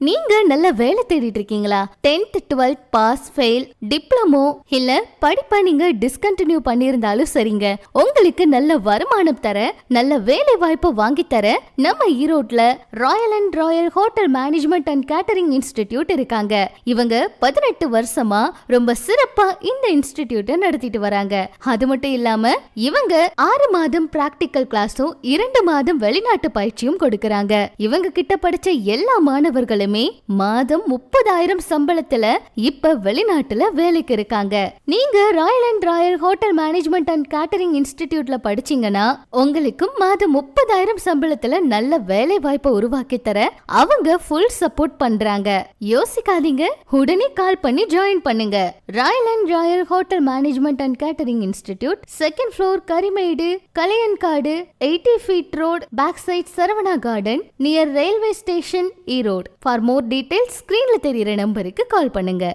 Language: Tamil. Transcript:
நீங்க நல்ல வேலை தேடிட்டு இருக்கீங்களா? 10th 12th pass fail, diploma இல்ல படிப்பை நீங்க டிஸ்கண்டினியூ பண்ணியிருந்தாலும் சரிங்க, உங்களுக்கு நல்ல வருமானம் தர, நல்ல வேலை வாய்ப்பு வாங்கி தர நம்ம ஈரோட்ல royal and Royal hotel management and catering institute இருக்காங்க. இவங்க 18 வருஷமா ரொம்ப சிறப்பா இந்த இன்ஸ்டிடியூட்டை நடத்திட்டு வராங்க. அது மட்டும் இல்லாம இவங்க 6 மாதம் பிராக்டிக்கல் கிளாஸும் 2 மாதம் வெளிநாட்டு பயிற்சியும் கொடுக்கறாங்க. இவங்க கிட்ட படிச்ச எல்லா மாணவர்களுமே மாதம் 30,000 சம்பளத்துல இப்ப வெளிநாட்டுல வேலைக்கு இருக்காங்க. நீங்க royal and Royal hotel management and catering இன்ஸ்டிடியூட்ல படிச்சீங்கன்னா உங்களுக்கும் மாதம் 30,000 சம்பளத்துல நல்ல வேலை வாய்ப்பை உருவாக்கி தர அவங்க ஃபுல் சப்போர்ட் பண்றாங்க. யோசிக்காதீங்க, உடனே கால் பண்ணி ஜாயின் பண்ணுங்க. Royal and Royal hotel management and catering Institute, 2nd floor, Karimedu, Kalaiyankadu, 80 feet road, back side Saravana Garden, near railway station, Erode. For more details ஸ்கிரீன்ல தெரியுற நம்பருக்கு கால் பண்ணுங்க.